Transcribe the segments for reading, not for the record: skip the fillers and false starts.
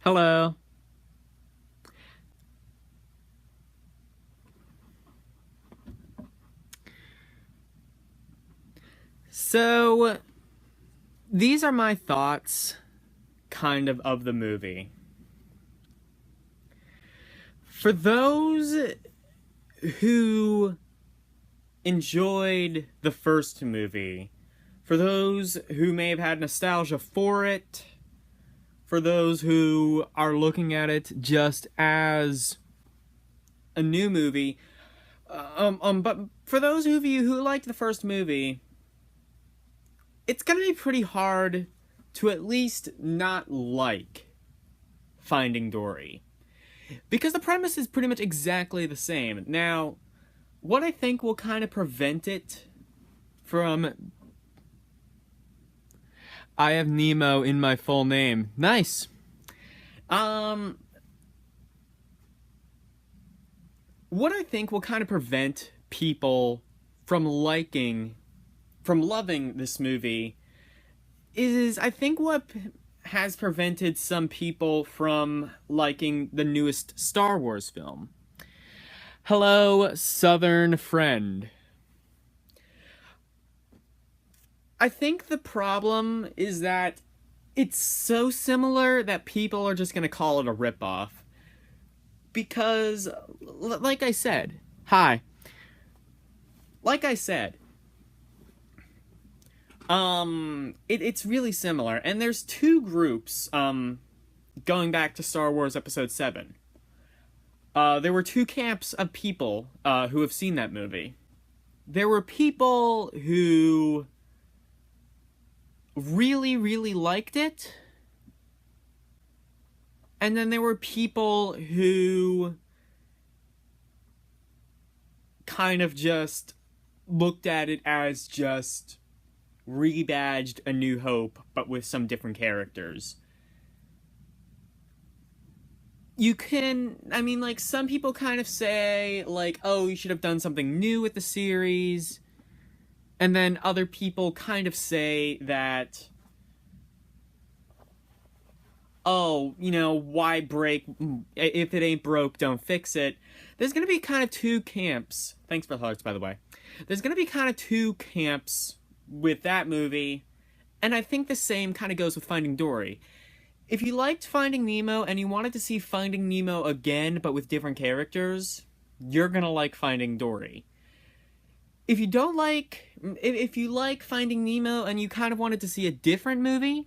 Hello. So, these are my thoughts, of the movie. For those who enjoyed the first movie, for those who may have had nostalgia for it, for those who are looking at it just as a new movie, but for those of you who liked the first movie, it's gonna be pretty hard to at least not like Finding Dory. Because the premise is pretty much exactly the same. Now, what I think will kind of prevent it from... I have Nemo in my full name. Nice. Um, what I think will kind of prevent people from loving this movie is, I think, what has prevented some people from liking the newest Star Wars film. Hello, Southern friend. I think the problem is that it's so similar that people are just going to call it a ripoff. Because, like I said, hi. Like I said, it's really similar. And there's two groups, going back to Star Wars Episode 7. There were two camps of people, who have seen that movie. There were people who really, really liked it. And then there were people who kind of just looked at it as just rebadged A New Hope, but with some different characters. You can, some people kind of say, oh, you should have done something new with the series. And then other people kind of say that, oh, why break? If it ain't broke, don't fix it. There's going to be kind of two camps. Thanks for the hearts, by the way. There's going to be kind of two camps with that movie. And I think the same kind of goes with Finding Dory. If you liked Finding Nemo and you wanted to see Finding Nemo again, but with different characters, you're going to like Finding Dory. If you like Finding Nemo and you kind of wanted to see a different movie,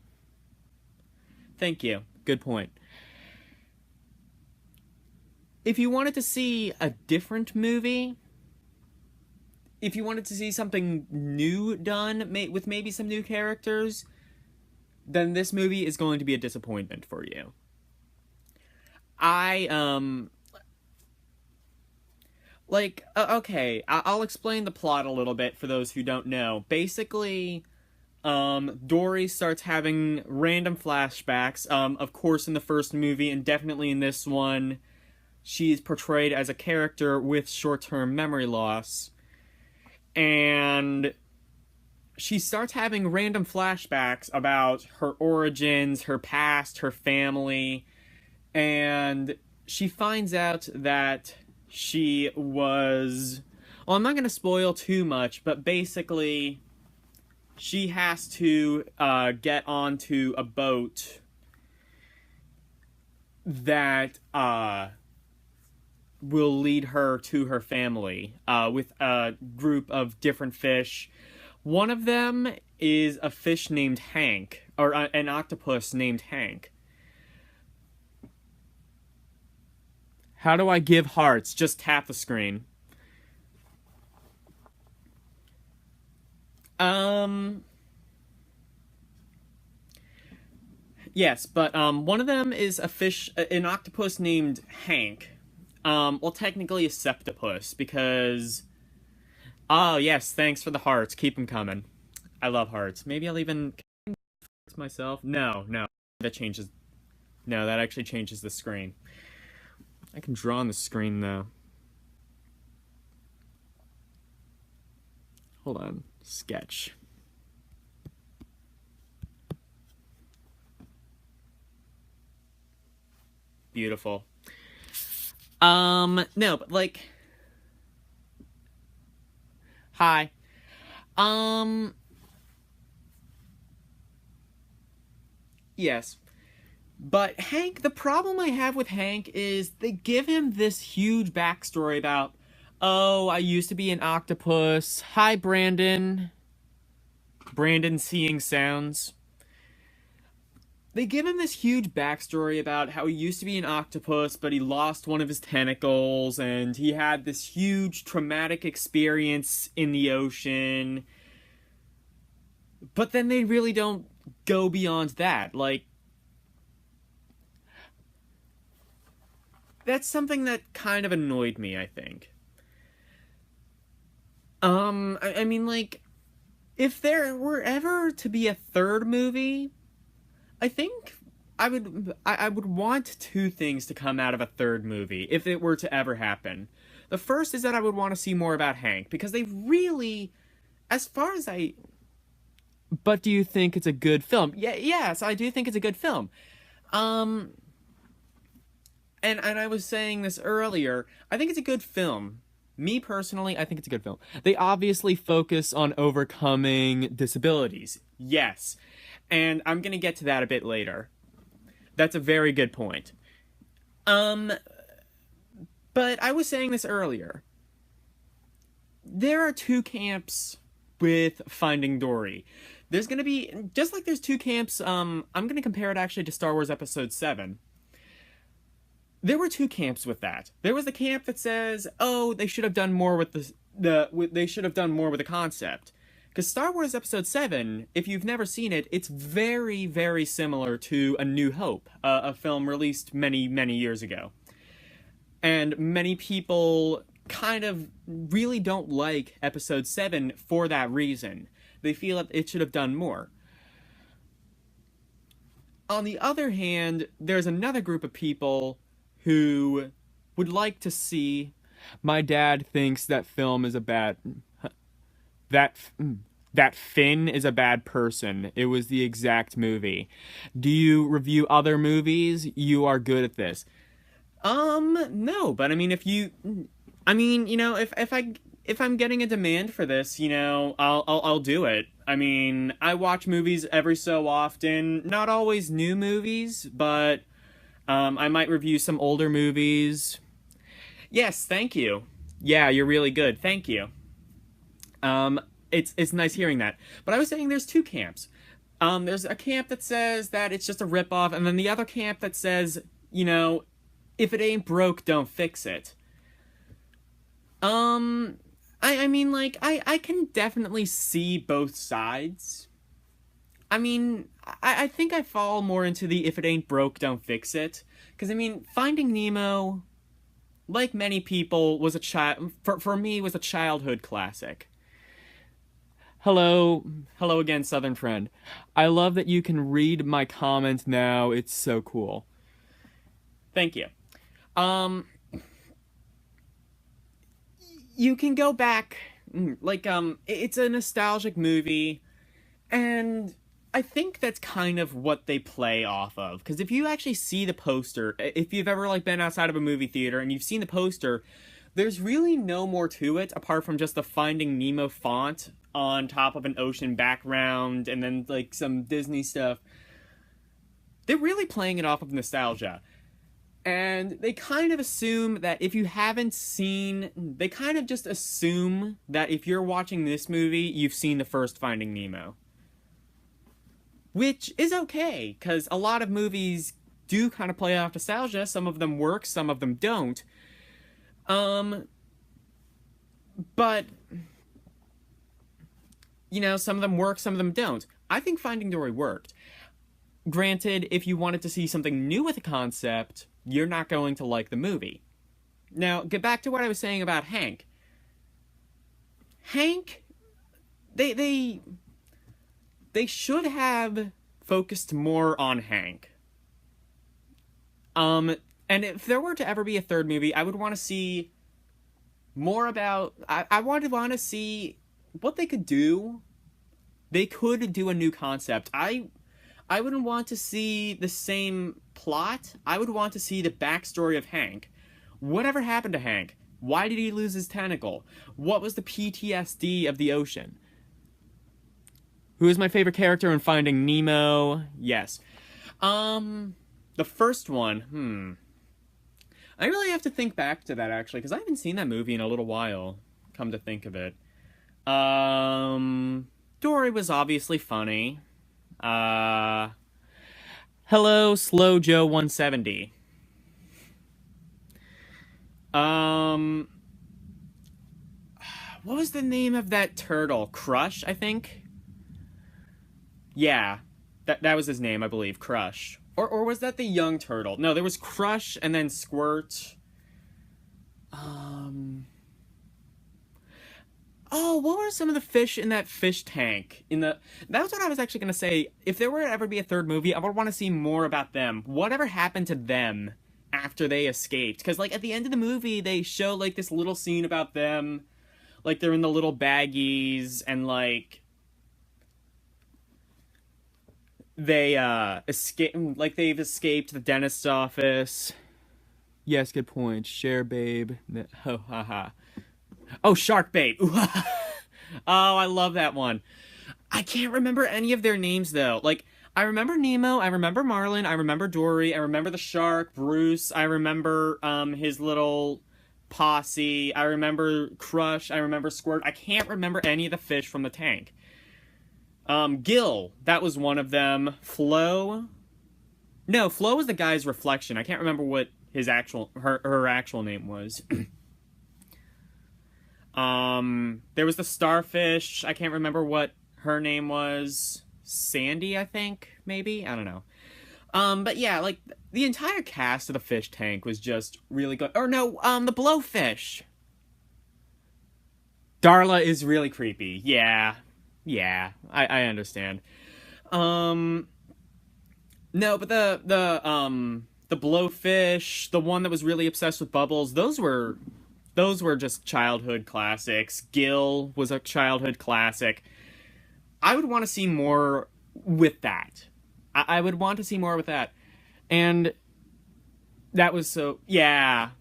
thank you. Good point. If you wanted to see a different movie, if you wanted to see something new done with maybe some new characters, then this movie is going to be a disappointment for you. Okay, I'll explain the plot a little bit for those who don't know. Basically, Dory starts having random flashbacks. Of course, in the first movie, and definitely in this one, she's portrayed as a character with short-term memory loss. And she starts having random flashbacks about her origins, her past, her family, and she finds out that she was... Well, I'm not going to spoil too much, but basically, she has to get onto a boat that will lead her to her family with a group of different fish. One of them is a fish named Hank, or an octopus named Hank. How do I give hearts? Just tap the screen. Yes, but one of them is an octopus named Hank. Well, technically a septopus, because... Oh, yes, thanks for the hearts. Keep them coming. I love hearts. Maybe I'll even... hearts myself? No. That changes... No, that actually changes the screen. I can draw on the screen, though. Hold on. Sketch. beautiful. No, but like, hi. Yes. But Hank, the problem I have with Hank is they give him this huge backstory about, oh, I used to be an octopus. Hi, Brandon. Brandon seeing sounds. They give him this huge backstory about how he used to be an octopus, but he lost one of his tentacles, and he had this huge traumatic experience in the ocean. But then they really don't go beyond that. Like, that's something that kind of annoyed me, I think. I mean, like, if there were ever to be a third movie, I think I would want two things to come out of a third movie, if it were to ever happen. The first is that I would want to see more about Hank, because they really, as far as I... But do you think it's a good film? Yeah, yes, I do think it's a good film. And I was saying this earlier, I think it's a good film. Me personally, I think it's a good film. They obviously focus on overcoming disabilities. Yes. And I'm gonna get to that a bit later. That's a very good point. But I was saying this earlier. There are two camps with Finding Dory. There's gonna be, just like there's two camps, I'm gonna compare it actually to Star Wars Episode 7. There were two camps with that. There was the camp that says, "Oh, they should have done more with they should have done more with the concept." Because Star Wars Episode 7, if you've never seen it, it's very, very similar to A New Hope, a film released many, many years ago. And many people kind of really don't like Episode 7 for that reason. They feel that it should have done more. On the other hand, there's another group of people who would like to see... My dad thinks that film is a bad... That Finn is a bad person. It was the exact movie. Do you review other movies? You are good at this. No, but I mean, if you... I mean, you know, if I'm getting a demand for this, you know, I'll do it. I mean, I watch movies every so often. Not always new movies, but... I might review some older movies. Yes, thank you. Yeah, you're really good. Thank you. It's nice hearing that. But I was saying there's two camps. There's a camp that says that it's just a ripoff, and then the other camp that says, you know, if it ain't broke, don't fix it. I mean, like, I can definitely see both sides. I mean, I think I fall more into the if it ain't broke, don't fix it. Because, I mean, Finding Nemo, like many people, was for me, was a childhood classic. Hello again, Southern friend. I love that you can read my comment now. It's so cool. Thank you. You can go back, like, it's a nostalgic movie, and... I think that's kind of what they play off of. Because if you actually see the poster, if you've ever, like, been outside of a movie theater and you've seen the poster, there's really no more to it apart from just the Finding Nemo font on top of an ocean background and then, like, some Disney stuff. They're really playing it off of nostalgia. And they kind of assume that if you haven't seen... They kind of just assume that if you're watching this movie, you've seen the first Finding Nemo. Which is okay, because a lot of movies do kind of play off nostalgia. Some of them work, some of them don't. But, you know, some of them work, some of them don't. I think Finding Dory worked. Granted, if you wanted to see something new with a concept, you're not going to like the movie. Now, get back to what I was saying about Hank. Hank, they should have focused more on Hank. And if there were to ever be a third movie, I would want to see more about... I would want to see what they could do. They could do a new concept. I I wouldn't want to see the same plot. I would want to see the backstory of Hank. Whatever happened to Hank? Why did he lose his tentacle? What was the PTSD of the ocean? Who is my favorite character in Finding Nemo? Yes. The first one, I really have to think back to that, actually, because I haven't seen that movie in a little while, come to think of it. Dory was obviously funny. Hello, Slow Joe 170. What was the name of that turtle? Crush, I think? Yeah, that was his name, I believe. Crush. Or was that the young turtle? No, there was Crush and then Squirt. Oh, what were some of the fish in that fish tank? That was what I was actually gonna say. If there were to ever be a third movie, I would want to see more about them. Whatever happened to them after they escaped? Because, like, at the end of the movie, they show, like, this little scene about them. Like, they're in the little baggies, and, like, they, escape, like, they've escaped the dentist's office. Yes, good point. Share, babe. Oh, haha. Oh, Shark Bait. Oh, I love that one. I can't remember any of their names, though. Like, I remember Nemo, I remember Marlin, I remember Dory, I remember the shark, Bruce, I remember, his little posse, I remember Crush, I remember Squirt. I can't remember any of the fish from the tank. Gil, that was one of them. Flo? No, Flo was the guy's reflection. I can't remember what his her actual name was. There was the starfish. I can't remember what her name was. Sandy, I think, maybe? I don't know. But yeah, like, the entire cast of the fish tank was just really good. Or no, the blowfish. Darla is really creepy. Yeah. Yeah, I understand. No, but the blowfish, the one that was really obsessed with Bubbles, those were just childhood classics. Gil was a childhood classic. I would want to see more with that. I would want to see more with that. And that was so... Yeah,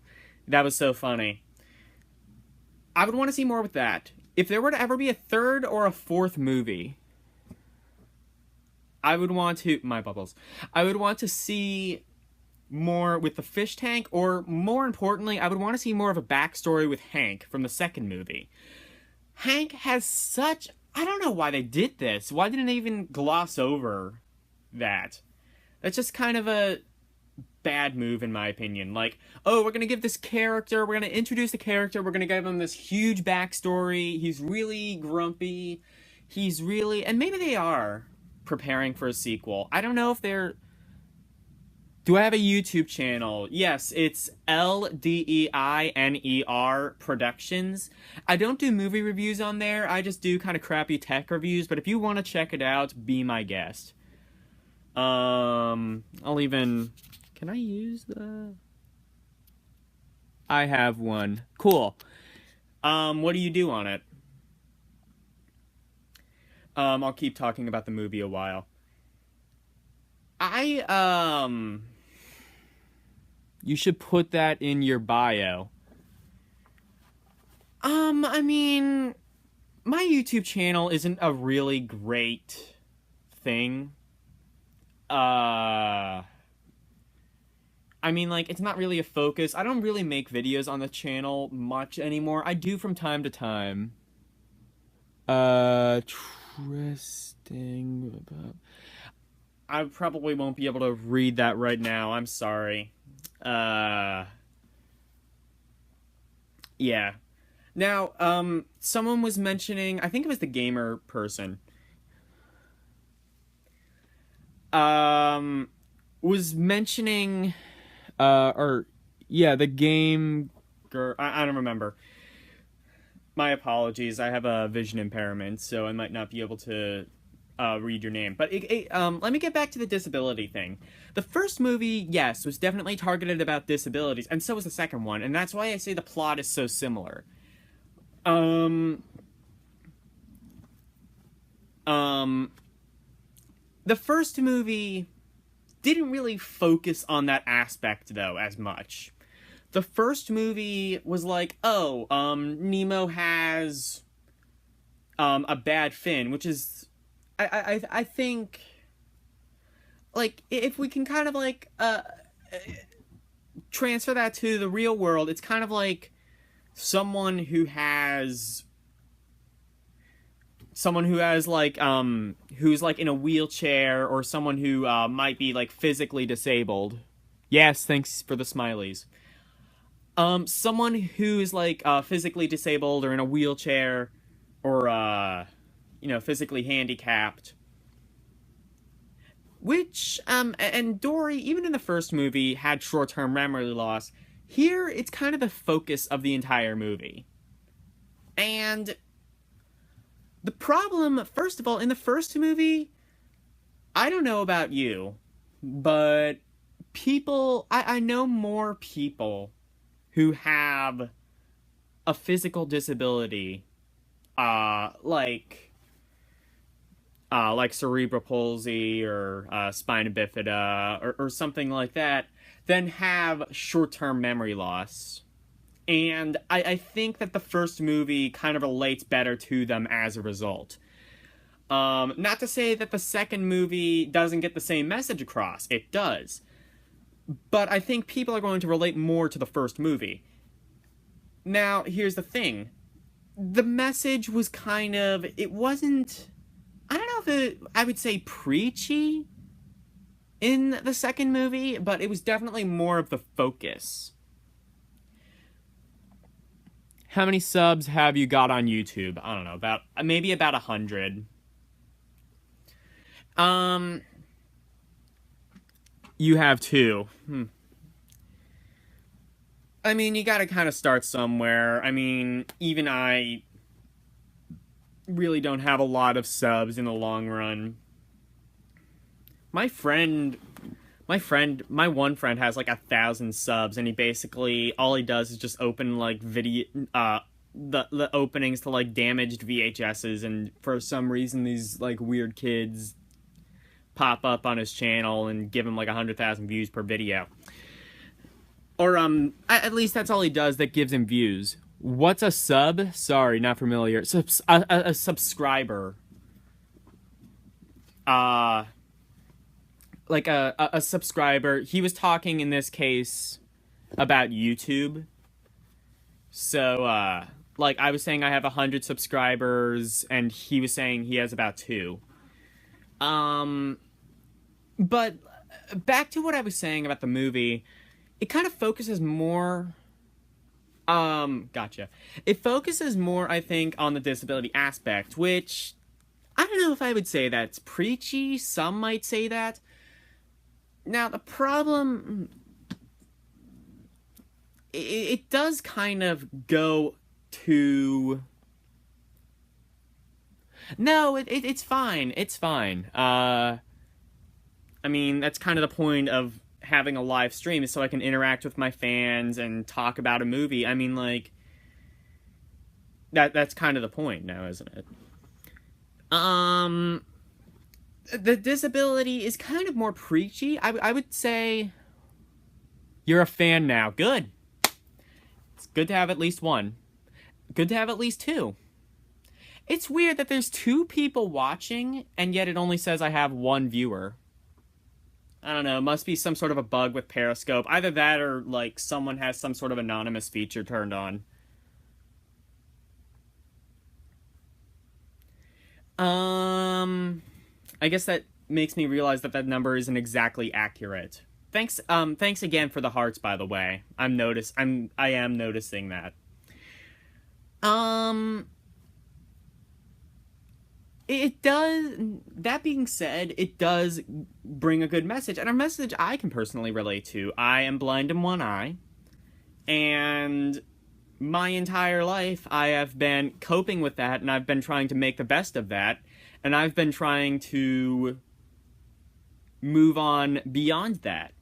that was so funny. I would want to see more with that. If there were to ever be a third or a fourth movie, I would want to... My bubbles. I would want to see more with the fish tank, or more importantly, I would want to see more of a backstory with Hank from the second movie. Hank has such... I don't know why they did this. Why didn't they even gloss over that? That's just kind of a bad move, in my opinion. Like, oh, we're gonna give this character, we're gonna introduce the character, we're gonna give him this huge backstory, he's really grumpy, he's really... And maybe they are preparing for a sequel. I don't know if they're... Do I have a YouTube channel? Yes, it's LDEINER Productions. I don't do movie reviews on there, I just do kind of crappy tech reviews, but if you want to check it out, be my guest. I'll even... Can I use the... I have one. Cool. What do you do on it? I'll keep talking about the movie a while. You should put that in your bio. I mean, my YouTube channel isn't a really great thing. I mean, like, it's not really a focus. I don't really make videos on the channel much anymore. I do from time to time. Interesting. I probably won't be able to read that right now. I'm sorry. Yeah. Now, someone was mentioning, I think it was the gamer person, was mentioning, the game girl, I don't remember. My apologies, I have a vision impairment, so I might not be able to read your name. But let me get back to the disability thing. The first movie, yes, was definitely targeted about disabilities, and so was the second one, and that's why I say the plot is so similar. The first movie didn't really focus on that aspect, though, as much. The first movie was like, oh, Nemo has a bad fin, which is, I think, like, if we can kind of, like, transfer that to the real world, it's kind of like someone who has like who's like in a wheelchair, or someone who might be like physically disabled. Yes, thanks for the smileys. Someone who's like physically disabled or in a wheelchair, or physically handicapped. Which and Dory, even in the first movie, had short-term memory loss. Here, it's kind of the focus of the entire movie. And the problem, first of all, in the first movie, I don't know about you, but I know more people who have a physical disability, like cerebral palsy or spina bifida or something like that, than have short-term memory loss. And I think that the first movie kind of relates better to them as a result. Not to say that the second movie doesn't get the same message across. It does. But I think people are going to relate more to the first movie. Now, here's the thing. The message was kind of... It wasn't... I don't know if I would say preachy in the second movie, but it was definitely more of the focus. How many subs have you got on YouTube? I don't know, maybe about 100. You have 2. I mean, you gotta kind of start somewhere. I mean, even I really don't have a lot of subs in the long run. My one friend has like 1,000 subs, and he basically, all he does is just open like video, the openings to like damaged VHSs, and for some reason these like weird kids pop up on his channel and give him like 100,000 views per video. Or at least that's all he does that gives him views. What's a sub? Sorry, not familiar. A subscriber. Like a subscriber. He was talking in this case about YouTube. So, like I was saying I have 100 subscribers, and he was saying he has about 2. But back to what I was saying about the movie, it kind of focuses more... Gotcha. It focuses more, I think, on the disability aspect, which... I don't know if I would say that's preachy. Some might say that. Now, the problem... It does kind of go to... No, it's fine. It's fine. I mean, that's kind of the point of having a live stream, is so I can interact with my fans and talk about a movie. I mean, like... That's kind of the point now, isn't it? The disability is kind of more preachy. I would say... You're a fan now. Good. It's good to have at least 1. Good to have at least 2. It's weird that there's 2 people watching, and yet it only says I have 1 viewer. I don't know, it must be some sort of a bug with Periscope. Either that or, like, someone has some sort of anonymous feature turned on. I guess that makes me realize that that number isn't exactly accurate. Thanks again for the hearts, by the way. I am noticing that. It does, that being said, it does bring a good message, and a message I can personally relate to. I am blind in one eye, and my entire life I have been coping with that, and I've been trying to make the best of that, and I've been trying to move on beyond that.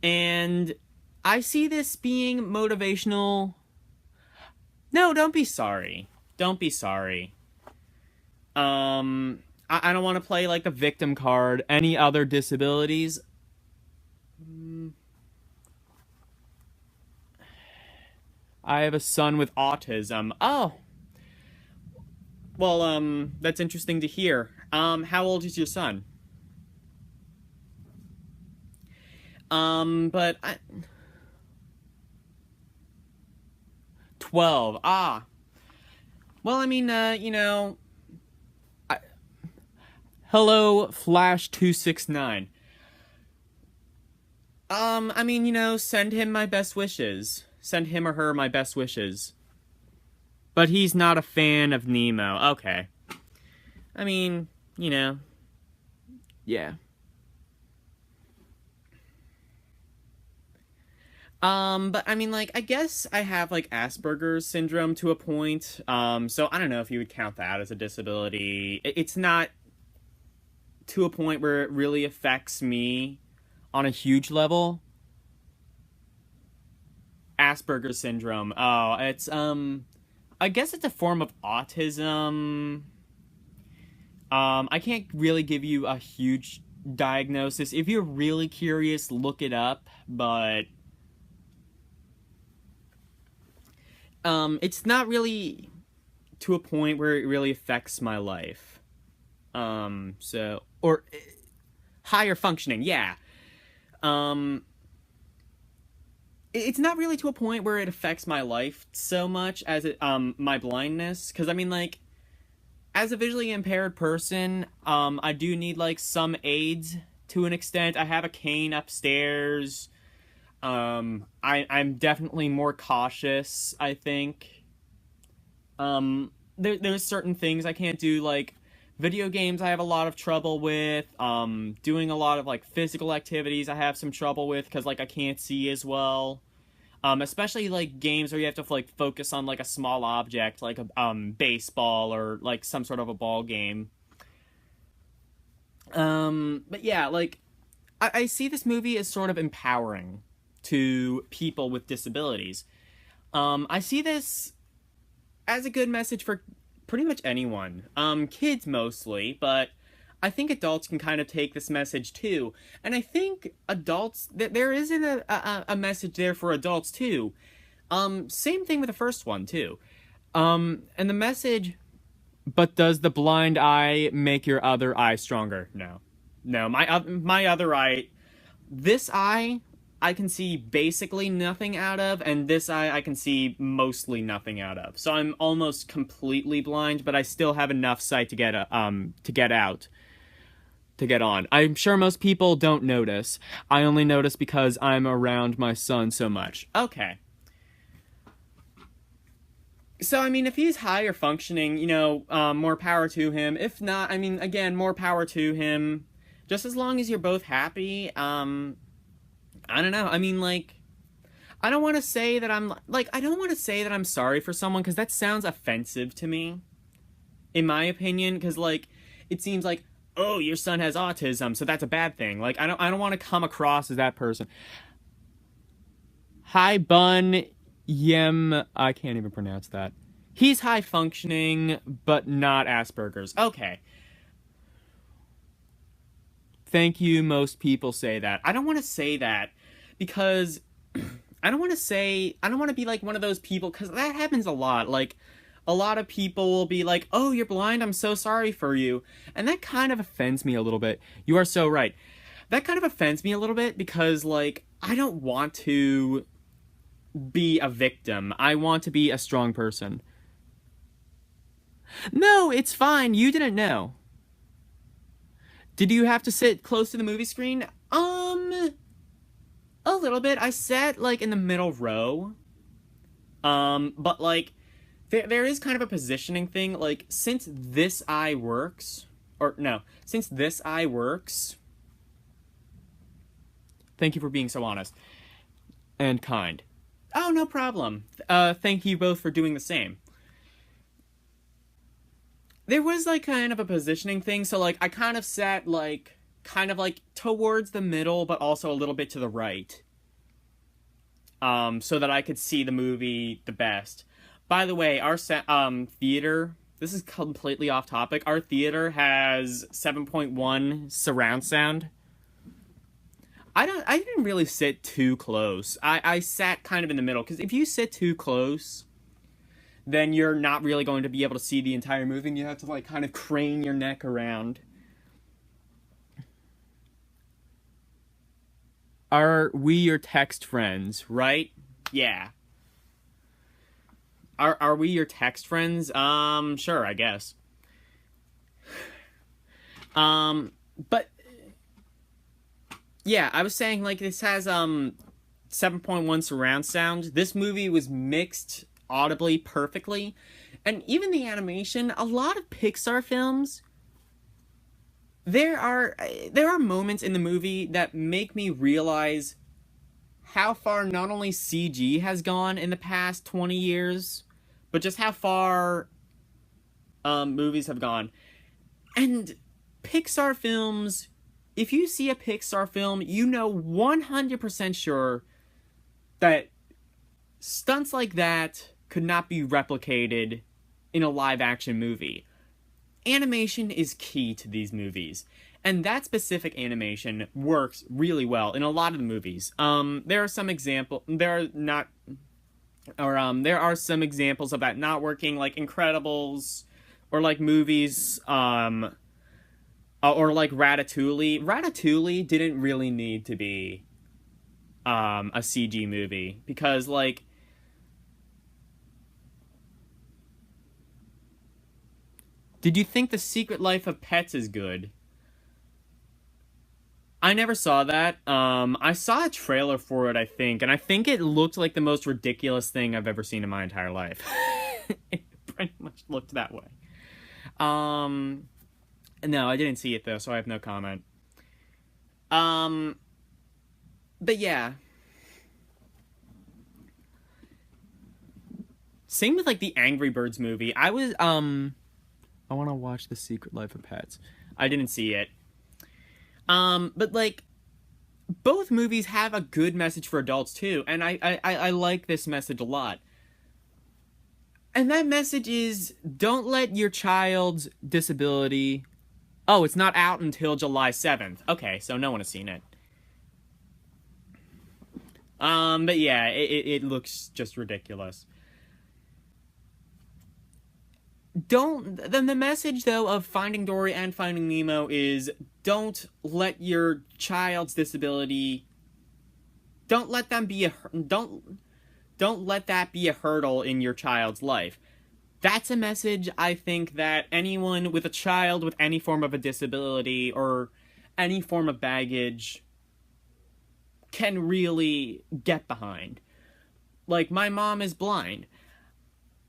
And I see this being motivational. No, don't be sorry. Don't be sorry. I don't want to play like the victim card. Any other disabilities? I have a son with autism. Oh, well, that's interesting to hear. How old is your son? But 12. Ah. Well, I mean, I, hello, Flash 269. I mean, send him my best wishes. Send him or her my best wishes. But he's not a fan of Nemo. Okay. I mean, yeah. But I mean, like, I guess I have, like, Asperger's syndrome to a point. So I don't know if you would count that as a disability. It's not to a point where it really affects me on a huge level. Asperger's syndrome. Oh, it's, I guess it's a form of autism. I can't really give you a huge diagnosis. If you're really curious, look it up, but it's not really to a point where it really affects my life. Or higher functioning, yeah. It's not really to a point where it affects my life so much as my blindness. Because, I mean, like, as a visually impaired person, I do need, like, some aids to an extent. I have a cane upstairs. I'm definitely more cautious, I think. There's certain things I can't do, like, video games I have a lot of trouble with. Doing a lot of, like, physical activities I have some trouble with, because, like, I can't see as well. Especially, like, games where you have to, like, focus on, like, a small object, like a, baseball or, like, some sort of a ball game. But yeah, like, I see this movie as sort of empowering to people with disabilities. I see this as a good message for pretty much anyone. Kids mostly, but I think adults can kind of take this message too. And I think adults, there isn't a message there for adults too. Same thing with the first one too. And the message, but does the blind eye make your other eye stronger? No. No, my other eye, this eye I can see basically nothing out of, and this eye I can see mostly nothing out of. So I'm almost completely blind, but I still have enough sight to get out, to get on. I'm sure most people don't notice. I only notice because I'm around my son so much. Okay. So, I mean, if he's higher functioning, more power to him. If not, I mean, again, more power to him. Just as long as you're both happy, I don't know. I mean, like, I don't want to say that I don't want to say that I'm sorry for someone, because that sounds offensive to me, in my opinion, because, like, it seems like, oh, your son has autism, so that's a bad thing. Like, I don't want to come across as that person. Hi, Bun Yem, I can't even pronounce that. He's high functioning, but not Asperger's. Okay. Thank you, most people say that. I don't want to say that, because I don't want to be like one of those people, because that happens a lot. Like, a lot of people will be like, oh, you're blind, I'm so sorry for you. And that kind of offends me a little bit. You are so right. That kind of offends me a little bit, because, like, I don't want to be a victim. I want to be a strong person. No, it's fine. You didn't know. Did you have to sit close to the movie screen? A little bit. I sat, like, in the middle row. But, like, there is kind of a positioning thing. Like, since this eye works, thank you for being so honest and kind. Oh, no problem. Thank you both for doing the same. There was, like, kind of a positioning thing, so, like, I kind of sat, like, kind of, like, towards the middle, but also a little bit to the right. So that I could see the movie the best. By the way, our theater, this is completely off topic. Our theater has 7.1 surround sound. I didn't really sit too close. I sat kind of in the middle, because if you sit too close, then you're not really going to be able to see the entire movie, and you have to, like, kind of crane your neck around. Are we your text friends, right? Yeah. Are we your text friends? Sure, I guess. But yeah, I was saying, like, this has 7.1 surround sound. This movie was mixed audibly perfectly, and even the animation, a lot of Pixar films, there are moments in the movie that make me realize how far not only CG has gone in the past 20 years, but just how far movies have gone. And Pixar films, if you see a Pixar film, you know 100% sure that stunts like that could not be replicated in a live-action movie. Animation is key to these movies, and that specific animation works really well in a lot of the movies. There are some examples of that not working, like Incredibles, or like movies, or like Ratatouille. Ratatouille didn't really need to be a CG movie, because, like, did you think The Secret Life of Pets is good? I never saw that. I saw a trailer for it, I think, and I think it looked like the most ridiculous thing I've ever seen in my entire life. It pretty much looked that way. No, I didn't see it, though, so I have no comment. But yeah. Same with, like, the Angry Birds movie. I want to watch The Secret Life of Pets. I didn't see it. But, like, both movies have a good message for adults, too, and I like this message a lot. And that message is, don't let your child's disability... Oh, it's not out until July 7th. Okay, so no one has seen it. But yeah, it looks just ridiculous. Then the message, though, of Finding Dory and Finding Nemo is, don't let your child's disability, don't let that be a hurdle in your child's life. That's a message I think that anyone with a child with any form of a disability or any form of baggage can really get behind. Like, my mom is blind.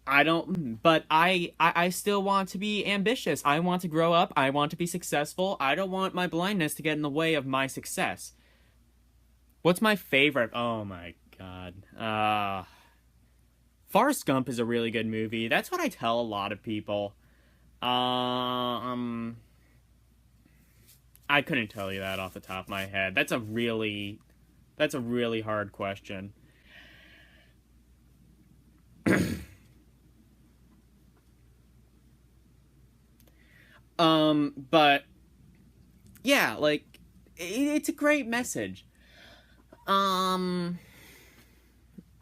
But I still want to be ambitious. I want to grow up. I want to be successful. I don't want my blindness to get in the way of my success. What's my favorite? Oh my god. Forrest Gump is a really good movie. That's what I tell a lot of people. I couldn't tell you that off the top of my head. That's a really hard question. But yeah, like, it's a great message.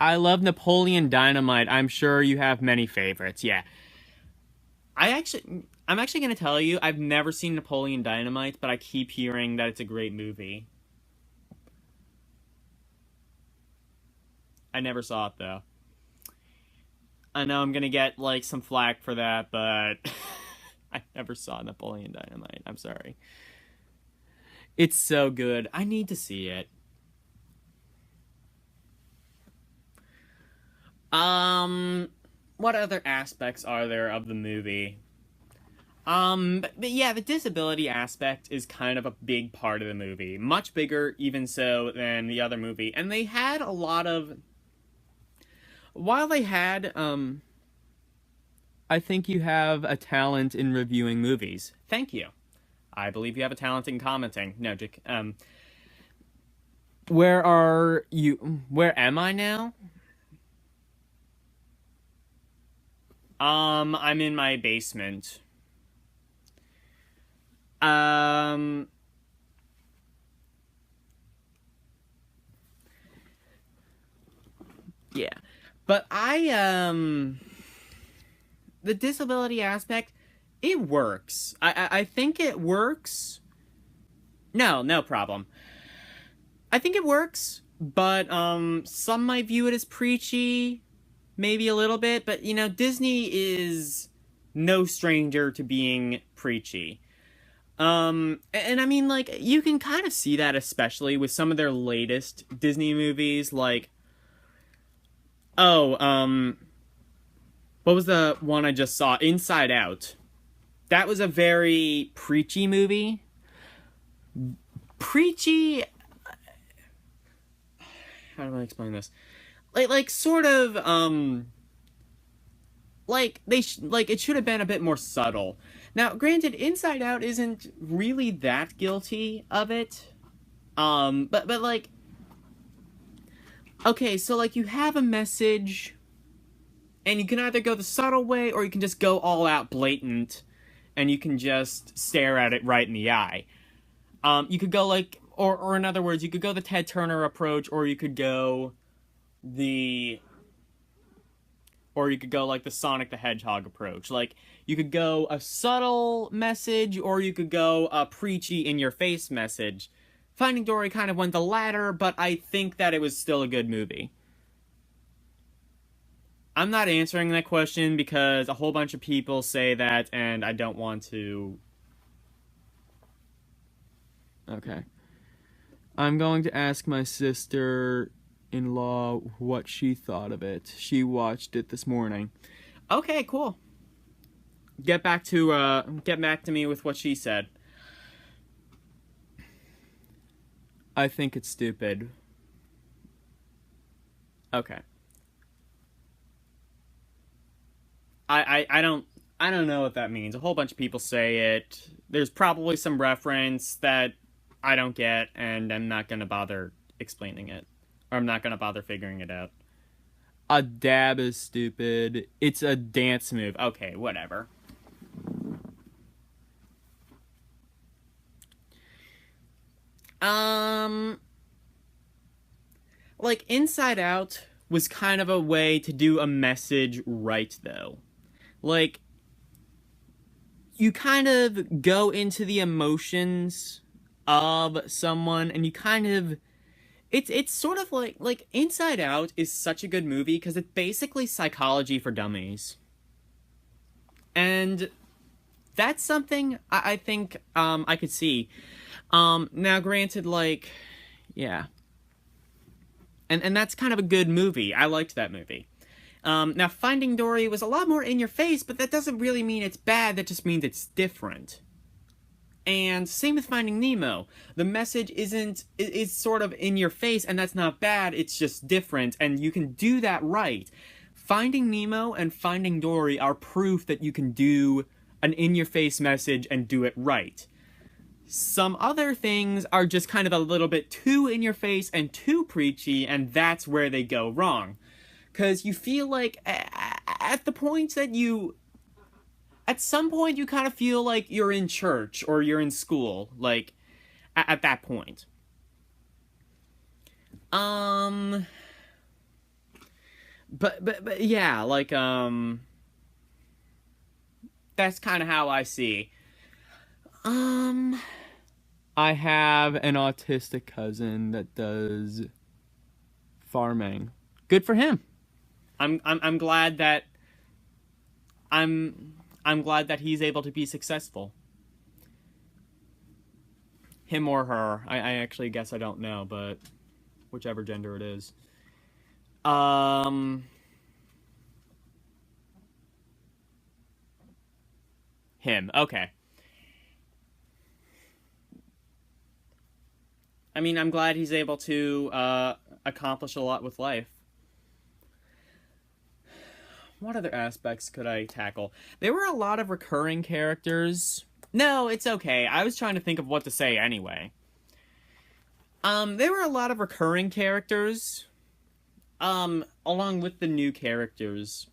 I love Napoleon Dynamite. I'm sure you have many favorites. Yeah. I'm actually going to tell you, I've never seen Napoleon Dynamite, but I keep hearing that it's a great movie. I never saw it, though. I know I'm going to get, like, some flack for that, but I never saw Napoleon Dynamite. I'm sorry. It's so good. I need to see it. What other aspects are there of the movie? But yeah, the disability aspect is kind of a big part of the movie. Much bigger, even so, than the other movie. And they had a lot of... While they had, I think you have a talent in reviewing movies. Thank you. I believe you have a talent in commenting. No, where are you? Where am I now? I'm in my basement. Um, yeah. But the disability aspect, it works. I think it works. No problem. I think it works, but, some might view it as preachy, maybe a little bit, but, Disney is no stranger to being preachy. And I mean, like, you can kind of see that especially with some of their latest Disney movies, like, oh, what was the one I just saw? Inside Out. That was a very preachy movie. Preachy, how do I explain this? Like sort of, like like it should have been a bit more subtle. Now, granted, Inside Out isn't really that guilty of it. But like, okay, so like you have a message, and you can either go the subtle way or you can just go all out blatant, and you can just stare at it right in the eye. You could go like, or in other words, you could go the Ted Turner approach, or you could go the, or you could go like the Sonic the Hedgehog approach. Like, you could go a subtle message, or you could go a preachy in-your-face message. Finding Dory kind of went the latter, but I think that it was still a good movie. I'm not answering that question because a whole bunch of people say that, and I don't want to... Okay. I'm going to ask my sister-in-law what she thought of it. She watched it this morning. Okay, cool. Get back to me with what she said. I think it's stupid. Okay. I don't know what that means. A whole bunch of people say it. There's probably some reference that I don't get, and I'm not gonna bother explaining it. Or I'm not gonna bother figuring it out. A dab is stupid. It's a dance move. Okay, whatever. Like, Inside Out was kind of a way to do a message right, though. Like, you kind of go into the emotions of someone, and you kind of... It's sort of like Inside Out is such a good movie because it's basically psychology for dummies. And that's something I think I could see. Now granted, like, yeah. And that's kind of a good movie. I liked that movie. Now Finding Dory was a lot more in your face, but that doesn't really mean it's bad, that just means it's different. And same with Finding Nemo. The message is sort of in your face, and that's not bad, it's just different, and you can do that right. Finding Nemo and Finding Dory are proof that you can do an in-your-face message and do it right. Some other things are just kind of a little bit too in-your-face and too preachy, and that's where they go wrong. Because you feel like, at the point that you... At some point, you kind of feel like you're in church or you're in school, like, at that point. But yeah, like, that's kind of how I see. I have an autistic cousin that does farming. Good for him. I'm glad that I'm glad that he's able to be successful. Him or her. I actually guess I don't know, but whichever gender it is. Him. Okay. I mean, I'm glad he's able to accomplish a lot with life. What other aspects could I tackle? There were a lot of recurring characters. No, it's okay. I was trying to think of what to say anyway. There were a lot of recurring characters. Along with the new characters.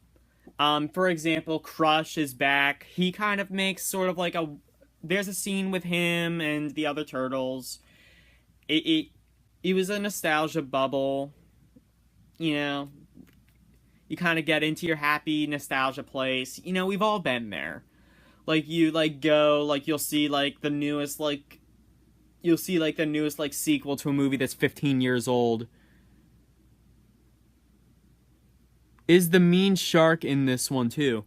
For example, Crush is back. He kind of makes sort of like a... There's a scene with him and the other turtles. It was a nostalgia bubble. You know, you kind of get into your happy nostalgia place. You know, we've all been there. Like, you, like, go, like, you'll see, like, the newest, like... You'll see, like, the newest, like, sequel to a movie that's 15 years old. Is the mean shark in this one, too?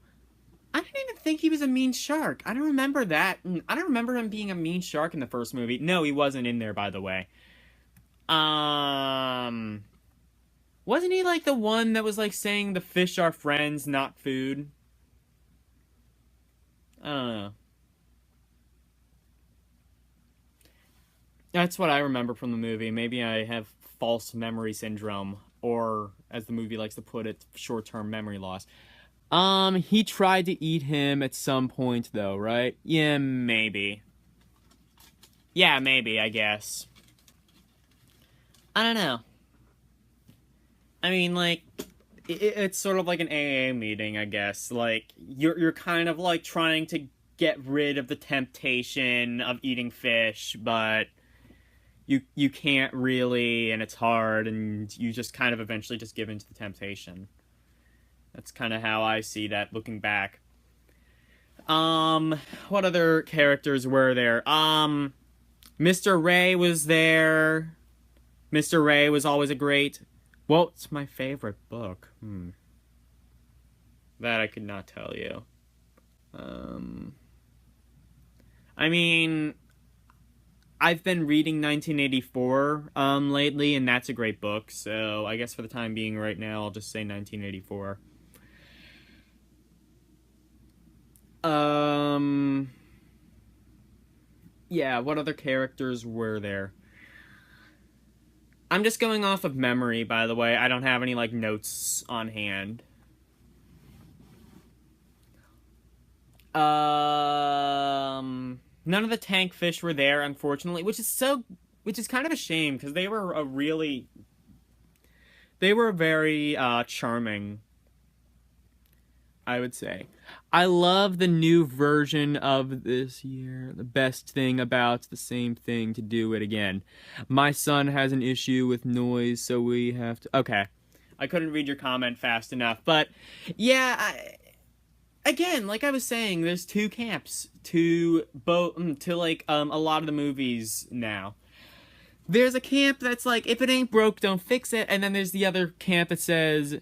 I didn't even think he was a mean shark. I don't remember that. I don't remember him being a mean shark in the first movie. No, he wasn't in there, by the way. Wasn't he, like, the one that was, like, saying the fish are friends, not food? I don't know. That's what I remember from the movie. Maybe I have false memory syndrome, or, as the movie likes to put it, short-term memory loss. He tried to eat him at some point, though, right? Yeah, maybe. Yeah, maybe, I guess. I don't know. I mean, like, it's sort of like an AA meeting, I guess. Like, you're kind of, like, trying to get rid of the temptation of eating fish, but you can't really, and it's hard, and you just kind of eventually just give in to the temptation. That's kind of how I see that looking back. What other characters were there? Mr. Ray was there. Mr. Ray was always a great... What's my favorite book? That I could not tell you. I mean, I've been reading 1984 lately, and that's a great book, so I guess for the time being right now, I'll just say 1984. Yeah, what other characters were there? I'm just going off of memory, by the way. I don't have any, like, notes on hand. None of the tank fish were there, unfortunately, which is kind of a shame, because they were very, charming, I would say. I love the new version of this year. The best thing about the same thing to do it again. My son has an issue with noise, so we have to... Okay. I couldn't read your comment fast enough, but yeah, again, like I was saying, there's two camps to like a lot of the movies now. There's a camp that's like, if it ain't broke, don't fix it, and then there's the other camp that says,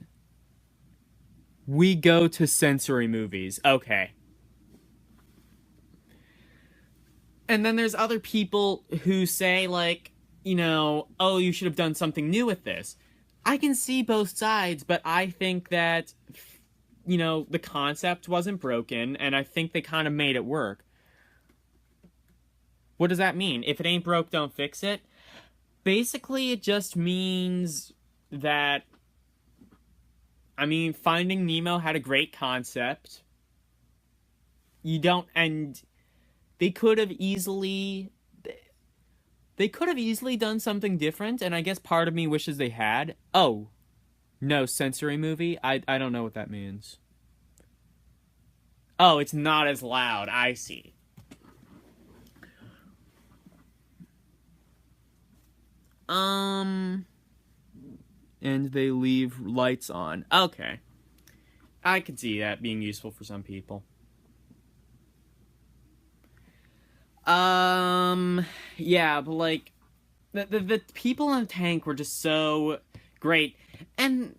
we go to sensory movies. Okay. And then there's other people who say, like, you know, oh, you should have done something new with this. I can see both sides, but I think that, you know, the concept wasn't broken, and I think they kind of made it work. What does that mean? If it ain't broke, don't fix it? Basically, it just means that, I mean, Finding Nemo had a great concept. And they could have easily done something different, and I guess part of me wishes they had. Oh, no, sensory movie? I don't know what that means. Oh, it's not as loud. I see. And they leave lights on. Okay. I could see that being useful for some people. Yeah, but like, the people in the tank were just so great. And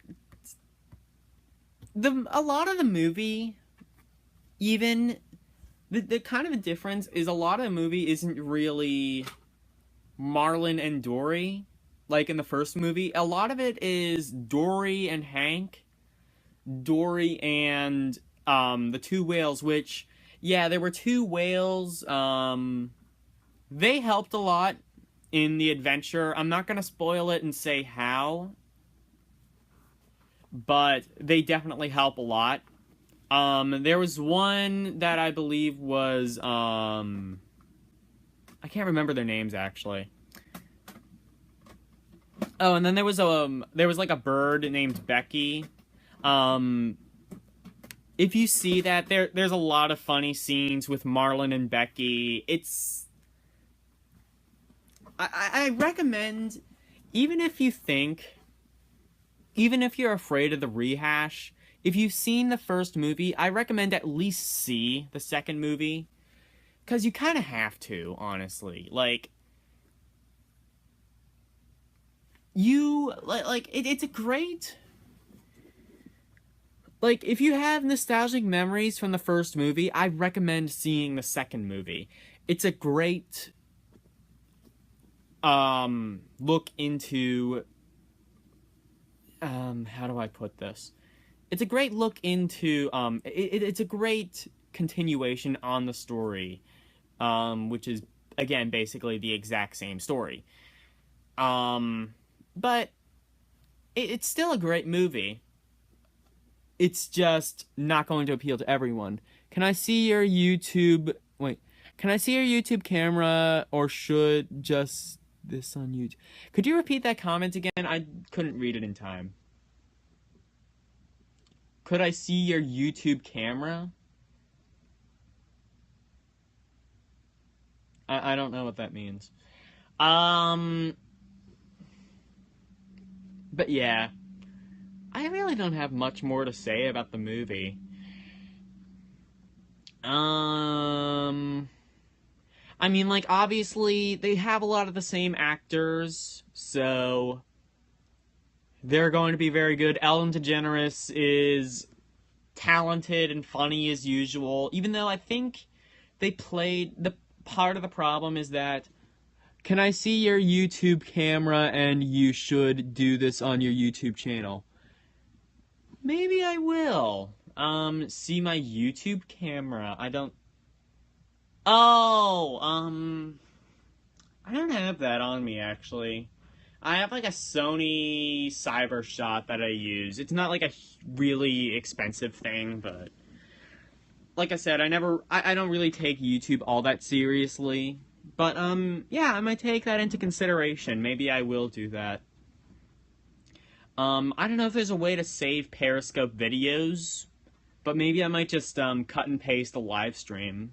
a lot of the movie, even, the kind of a difference is a lot of the movie isn't really Marlin and Dory, like in the first movie. A lot of it is Dory and Hank, Dory and the two whales, which, yeah, there were two whales. They helped a lot in the adventure. I'm not gonna spoil it and say how, but they definitely help a lot. There was one that I believe was I can't remember their names, actually. Oh, and then there was like a bird named Becky. if you see that, there's a lot of funny scenes with Marlon and Becky. I recommend, even if you're afraid of the rehash, if you've seen the first movie, I recommend at least see the second movie. Because you kind of have to, honestly. Like, it's a great... Like, if you have nostalgic memories from the first movie, I recommend seeing the second movie. It's a great look into... how do I put this? It's a great look into... it's a great continuation on the story, which is, again, basically the exact same story. But it's still a great movie. It's just not going to appeal to everyone. Can I see your YouTube... Wait. Can I see your YouTube camera, or should just this on YouTube? Could you repeat that comment again? I couldn't read it in time. Could I see your YouTube camera? I don't know what that means. But yeah. I really don't have much more to say about the movie. I mean, like, obviously, they have a lot of the same actors, so they're going to be very good. Ellen DeGeneres is talented and funny as usual, even though I think they played... The part of the problem is that, can I see your YouTube camera, and you should do this on your YouTube channel? Maybe I will. See my YouTube camera. I don't have that on me, actually. I have, like, a Sony CyberShot that I use. It's not, like, a really expensive thing, but... Like I said, I don't really take YouTube all that seriously. But, yeah, I might take that into consideration. Maybe I will do that. I don't know if there's a way to save Periscope videos, but maybe I might just, cut and paste a live stream.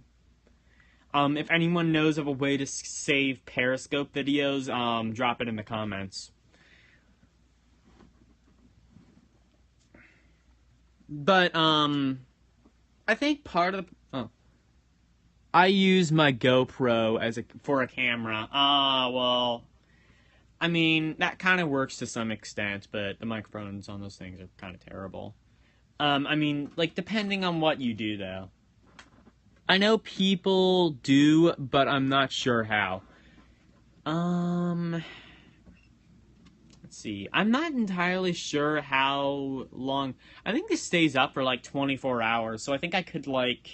If anyone knows of a way to save Periscope videos, drop it in the comments. But, I think part of the... I use my GoPro for a camera. Well... I mean, that kind of works to some extent, but the microphones on those things are kind of terrible. I mean, like, depending on what you do, though. I know people do, but I'm not sure how. Let's see. I'm not entirely sure how long... I think this stays up for, like, 24 hours, so I think I could, like,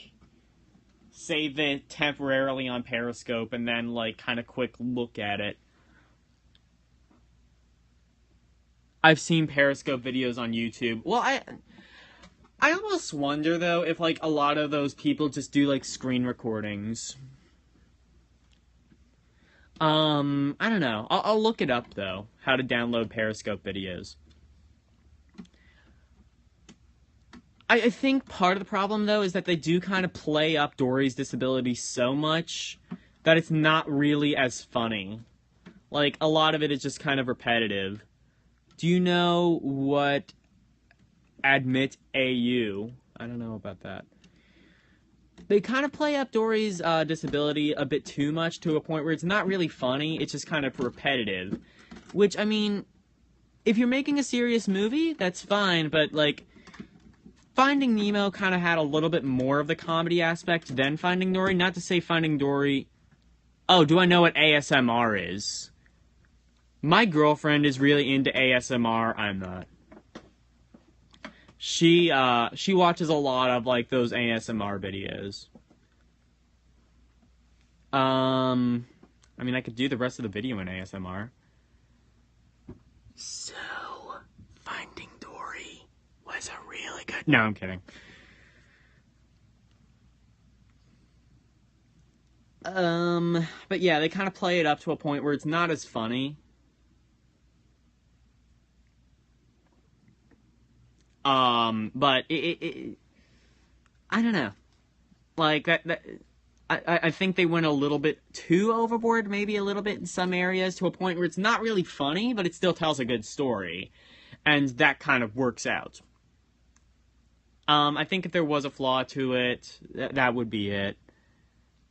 save it temporarily on Periscope and then, like, kind of quick look at it. I've seen Periscope videos on YouTube. Well, I almost wonder, though, if, like, a lot of those people just do, like, screen recordings. I don't know. I'll look it up, though, how to download Periscope videos. I think part of the problem, though, is that they do kind of play up Dory's disability so much that it's not really as funny. Like, a lot of it is just kind of repetitive. Do you know what Admit AU? I don't know about that. They kind of play up Dory's disability a bit too much, to a point where it's not really funny, it's just kind of repetitive. Which, I mean, if you're making a serious movie, that's fine, but, like, Finding Nemo kind of had a little bit more of the comedy aspect than Finding Dory. Not to say Finding Dory... Oh, do I know what ASMR is? My girlfriend is really into ASMR. I'm not. She watches a lot of, like, those ASMR videos. I mean, I could do the rest of the video in ASMR. So, Finding Dory was a really good... No, I'm kidding. But yeah, they kind of play it up to a point where it's not as funny. But I don't know. Like, I think they went a little bit too overboard, maybe a little bit in some areas, to a point where it's not really funny, but it still tells a good story. And that kind of works out. I think if there was a flaw to it, that would be it.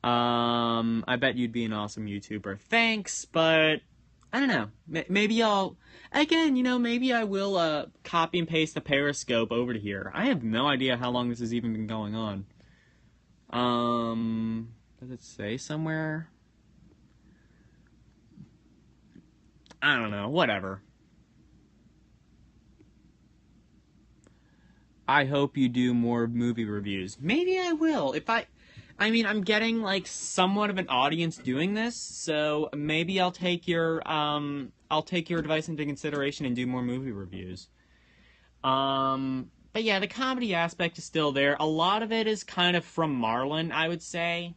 I bet you'd be an awesome YouTuber. Thanks, but I don't know. Maybe maybe I will copy and paste the Periscope over to here. I have no idea how long this has even been going on. Does it say somewhere? I don't know. Whatever. I hope you do more movie reviews. Maybe I will. I'm getting, like, somewhat of an audience doing this, so maybe I'll take your advice into consideration and do more movie reviews. But yeah, the comedy aspect is still there. A lot of it is kind of from Marlon, I would say.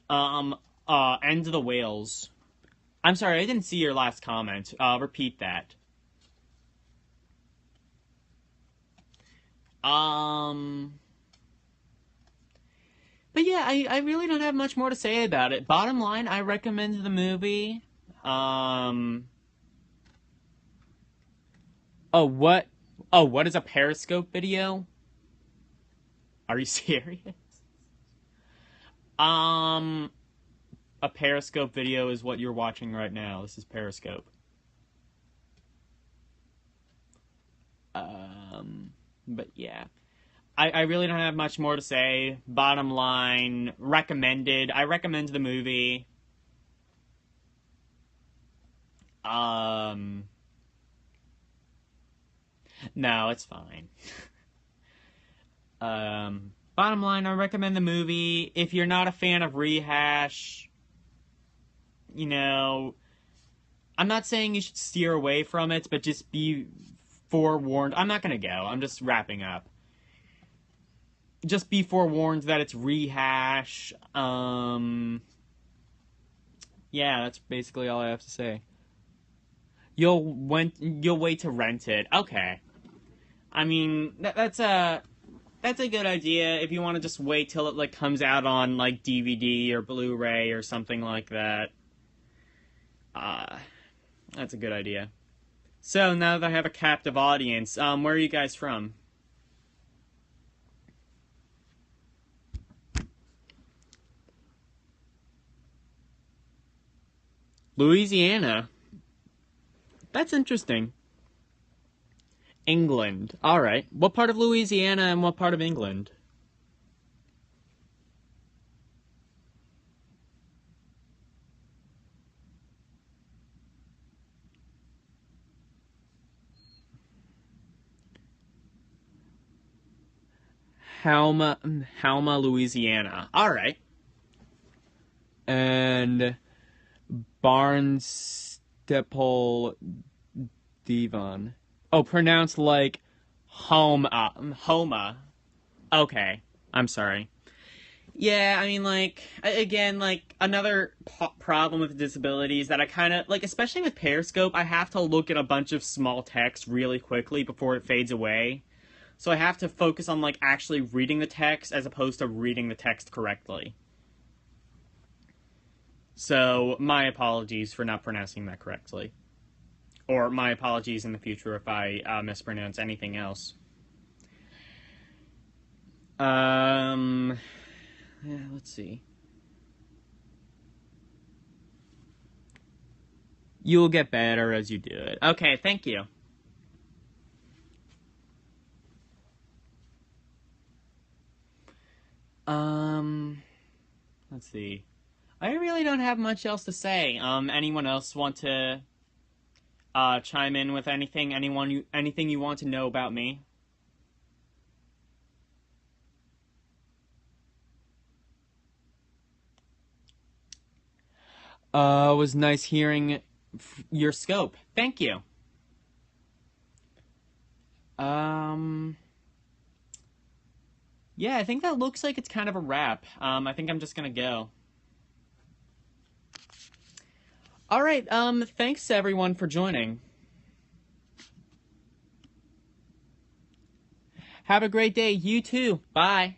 End of the Whales. I'm sorry, I didn't see your last comment. Repeat that. But yeah, I really don't have much more to say about it. Bottom line, I recommend the movie. What is a Periscope video? Are you serious? A Periscope video is what you're watching right now. This is Periscope. But yeah. I really don't have much more to say. Bottom line, recommended. I recommend the movie. No, it's fine. Bottom line, I recommend the movie. If you're not a fan of rehash, I'm not saying you should steer away from it, but just be forewarned. I'm not gonna go. I'm just wrapping up. Just be forewarned that it's rehash. Yeah, that's basically all I have to say. You'll wait to rent it. Okay. I mean, that's a good idea if you want to just wait till it comes out on DVD or Blu-ray or something like that. That's a good idea. So now that I have a captive audience, where are you guys from? Louisiana. That's interesting. England. Alright. What part of Louisiana and what part of England? Halma, Louisiana. Alright. And Barnstaple, Devon. Oh, pronounced like Homa. Okay. I'm sorry. Yeah, I mean, again, another problem with disabilities that I kind of, especially with Periscope, I have to look at a bunch of small text really quickly before it fades away. So I have to focus on, actually reading the text as opposed to reading the text correctly. So, my apologies for not pronouncing that correctly. Or my apologies in the future if I mispronounce anything else. Yeah, let's see. You'll get better as you do it. Okay, thank you. Let's see. I really don't have much else to say. Anyone else want to chime in with anything? Anything you want to know about me? It was nice hearing your scope. Thank you. Yeah, I think that looks like it's kind of a wrap. I think I'm just gonna go. Alright, thanks everyone for joining. Have a great day. You too. Bye.